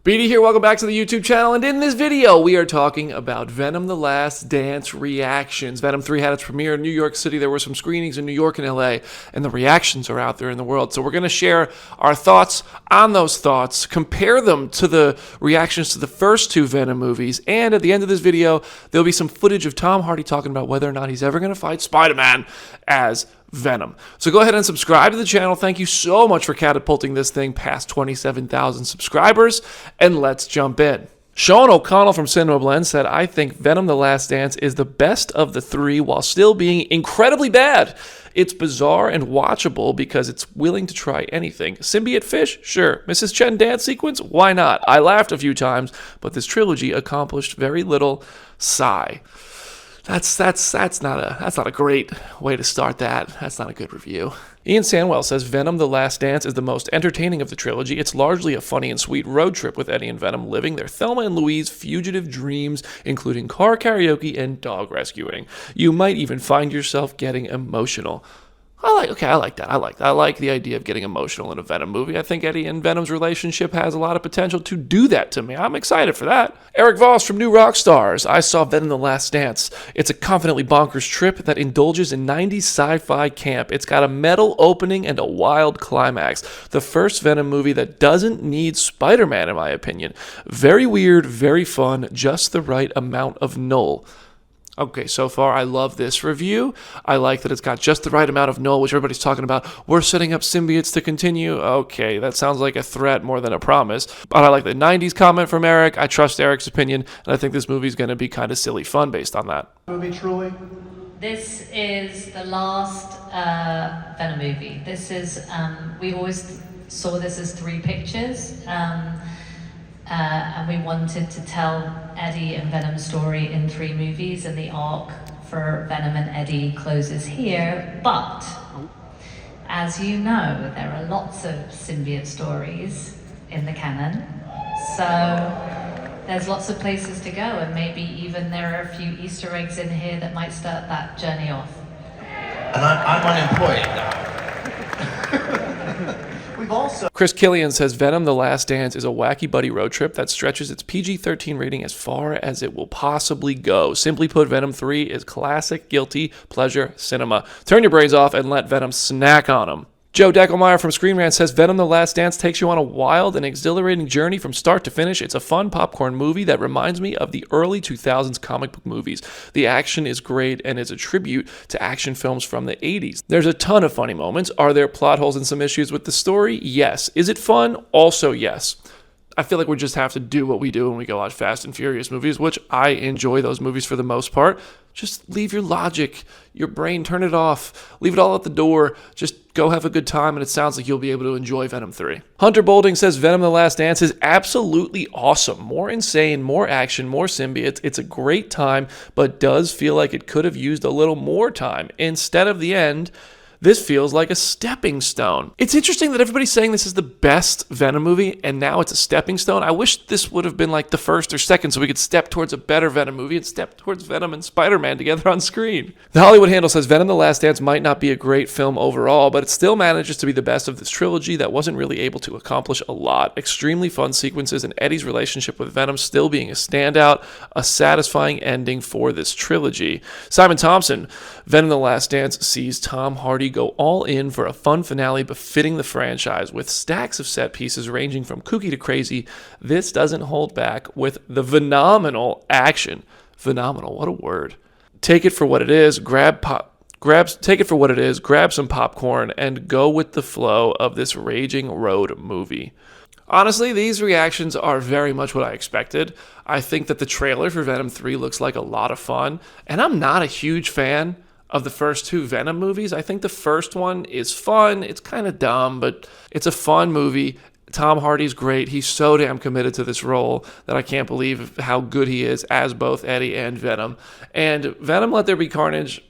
BD here, welcome back to the YouTube channel, and in this video we are talking about Venom: The Last Dance reactions. Venom 3 had its premiere in New York City. There were some screenings in New York and LA, and the reactions are out there in the world. So we're going to share our thoughts on those thoughts, compare them to the reactions to the first two Venom movies, and at the end of this video there'll be some footage of Tom Hardy talking about whether or not he's ever going to fight Spider-Man as Venom. So go ahead and subscribe to the channel. Thank you so much for catapulting this thing past 27,000 subscribers, and let's jump in. Sean O'Connell from Cinema Blend said, I think Venom: The Last Dance is the best of the three while still being incredibly bad. It's bizarre and watchable because it's willing to try anything. Symbiote fish? Sure. Mrs. Chen dance sequence? Why not? I laughed a few times, but this trilogy accomplished very little. Sigh. That's not a great way to start that. That's not a good review. Ian Sandwell says Venom: The Last Dance is the most entertaining of the trilogy. It's largely a funny and sweet road trip with Eddie and Venom living their Thelma and Louise fugitive dreams, including car karaoke and dog rescuing. You might even find yourself getting emotional. I like that. I like the idea of getting emotional in a Venom movie. I think Eddie and Venom's relationship has a lot of potential to do that to me. I'm excited for that. Eric Voss from New Rockstars. I saw Venom: The Last Dance. It's a confidently bonkers trip that indulges in 90s sci-fi camp. It's got a metal opening and a wild climax. The first Venom movie that doesn't need Spider-Man, in my opinion. Very weird, very fun, just the right amount of null. Okay, so far I love this review. I like that it's got just the right amount of null, which everybody's talking about. We're setting up symbiotes to continue. Okay, that sounds like a threat more than a promise. But I like the 90s comment from Eric. I trust Eric's opinion, and I think this movie's going to be kind of silly fun based on that. Movie truly? This is the last Venom movie. This is, we always saw this as three pictures. And we wanted to tell Eddie and Venom's story in three movies, and the arc for Venom and Eddie closes here. But, as you know, there are lots of symbiote stories in the canon. So, there's lots of places to go, and maybe even there are a few Easter eggs in here that might start that journey off. And I'm unemployed now. We've also... Chris Killian says Venom: The Last Dance is a wacky buddy road trip that stretches its PG-13 rating as far as it will possibly go. Simply put, Venom 3 is classic guilty pleasure cinema. Turn your brains off and let Venom snack on them. Joe Deckelmeyer from Screen Rant says Venom: The Last Dance takes you on a wild and exhilarating journey from start to finish. It's a fun popcorn movie that reminds me of the early 2000s comic book movies. The action is great and is a tribute to action films from the 80s. There's a ton of funny moments. Are there plot holes and some issues with the story? Yes. Is it fun? Also yes. I feel like we just have to do what we do when we go watch Fast and Furious movies, which I enjoy those movies for the most part. Just leave your logic, your brain, turn it off, leave it all at the door, just go have a good time, and it sounds like you'll be able to enjoy Venom 3. Hunter Bolding says Venom: The Last Dance is absolutely awesome. More insane, more action, more symbiotes. It's a great time, but does feel like it could have used a little more time. Instead of the end, this feels like a stepping stone. It's interesting that everybody's saying this is the best Venom movie, and now it's a stepping stone. I wish this would have been like the first or second so we could step towards a better Venom movie and step towards Venom and Spider-Man together on screen. The Hollywood Handle says Venom: The Last Dance might not be a great film overall, but it still manages to be the best of this trilogy that wasn't really able to accomplish a lot. Extremely fun sequences, and Eddie's relationship with Venom still being a standout, a satisfying ending for this trilogy. Simon Thompson, Venom: The Last Dance sees Tom Hardy go all in for a fun finale befitting the franchise with stacks of set pieces ranging from kooky to crazy. This doesn't hold back with the phenomenal action. Phenomenal, what a word. Take it for what it is, grab some popcorn, and go with the flow of this raging road movie. Honestly, these reactions are very much what I expected. I think that the trailer for Venom 3 looks like a lot of fun, and I'm not a huge fan of the first two Venom movies. I think the first one is fun. It's kind of dumb, but it's a fun movie. Tom Hardy's great. He's so damn committed to this role that I can't believe how good he is as both Eddie and Venom. And Venom: Let There Be Carnage,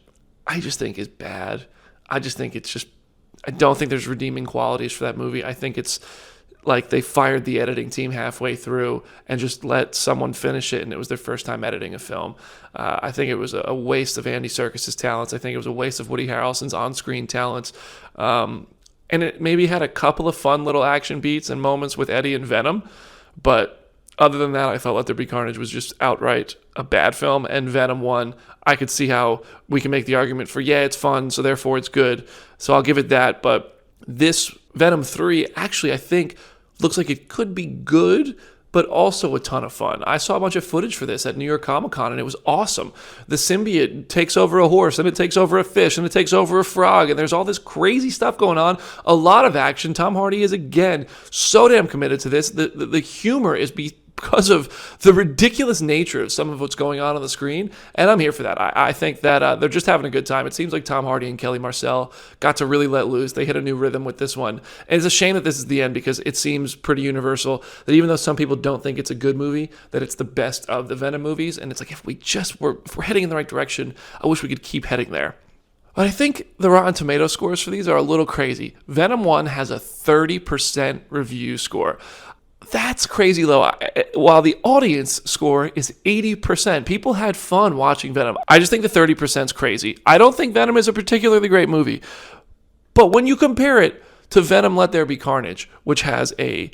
I just think is bad. I don't think there's redeeming qualities for that movie. I think it's like they fired the editing team halfway through and just let someone finish it, and it was their first time editing a film. I think it was a waste of Andy Serkis's talents. I think it was a waste of Woody Harrelson's on-screen talents. And it maybe had a couple of fun little action beats and moments with Eddie and Venom, but Other than that, I thought Let There Be Carnage was just outright a bad film, and Venom 1, I could see how we can make the argument for, yeah, it's fun, so therefore it's good. So I'll give it that. But this Venom 3, actually, I think, looks like it could be good, but also a ton of fun. I saw a bunch of footage for this at New York Comic Con, and it was awesome. The symbiote takes over a horse, and it takes over a fish, and it takes over a frog, and there's all this crazy stuff going on. A lot of action. Tom Hardy is, again, so damn committed to this. The humor is because of the ridiculous nature of some of what's going on the screen, and I'm here for that. I think that they're just having a good time. It seems like Tom Hardy and Kelly Marcel got to really let loose. They hit a new rhythm with this one, and it's a shame that this is the end, because it seems pretty universal that even though some people don't think it's a good movie, that it's the best of the Venom movies, and it's like, if we're heading in the right direction, I wish we could keep heading there. But I think the Rotten Tomato scores for these are a little crazy. Venom 1 has a 30% review score. That's crazy low, while the audience score is 80%. People had fun watching Venom. I just think the 30% is crazy. I don't think Venom is a particularly great movie. But when you compare it to Venom Let There Be Carnage, which has a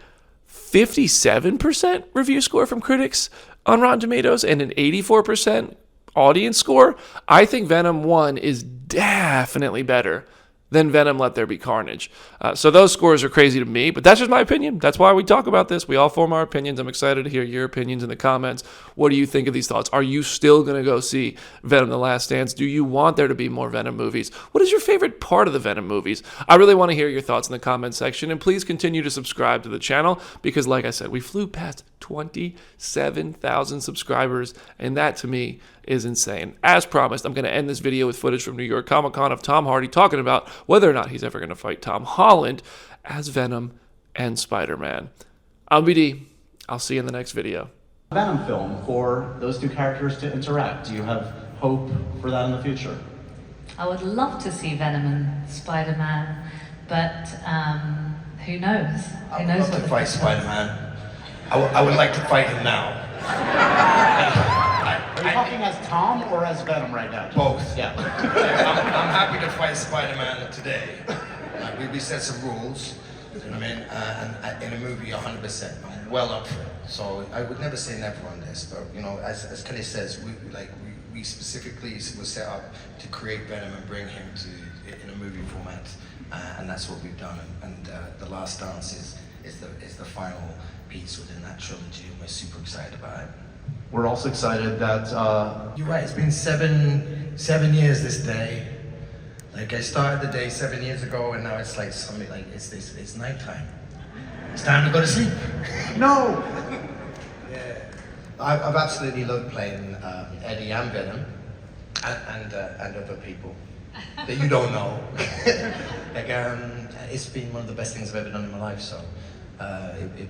57% review score from critics on Rotten Tomatoes and an 84% audience score, I think Venom 1 is definitely better than Venom Let There Be Carnage. So those scores are crazy to me, but that's just my opinion. That's why we talk about this. We all form our opinions. I'm excited to hear your opinions in the comments. What do you think of these thoughts? Are you still going to go see Venom The Last Dance? Do you want there to be more Venom movies? What is your favorite part of the Venom movies? I really want to hear your thoughts in the comment section, and please continue to subscribe to the channel, because like I said, we flew past 27,000 subscribers, and that to me is insane. As promised, I'm going to end this video with footage from New York Comic Con of Tom Hardy talking about whether or not he's ever going to fight Tom Holland as Venom and Spider-Man. I'm BD. I'll see you in the next video. Venom film for those two characters to interact. Do you have hope for that in the future? I would love to see Venom and Spider-Man, but who knows? I Who would knows love what to the fight future Spider-Man. I would like to fight him now. Are you talking as Tom or as Venom right now? Both. Yeah. I'm happy to fight Spider-Man today. We set some rules, you know what I mean? And in a movie, 100%. I'm well up for it. So I would never say never on this, but you know, as Kenny says, we specifically was set up to create Venom and bring him to in a movie format, and that's what we've done. And The Last Dance is the final piece within that trilogy, and we're super excited about it. We're also excited that You're right, it's been seven years this day. Like I started the day 7 years ago, and now it's like something like it's nighttime. It's time to go to sleep. no. Yeah. I've absolutely loved playing Eddie and Venom and other people that you don't know. Like it's been one of the best things I've ever done in my life. So it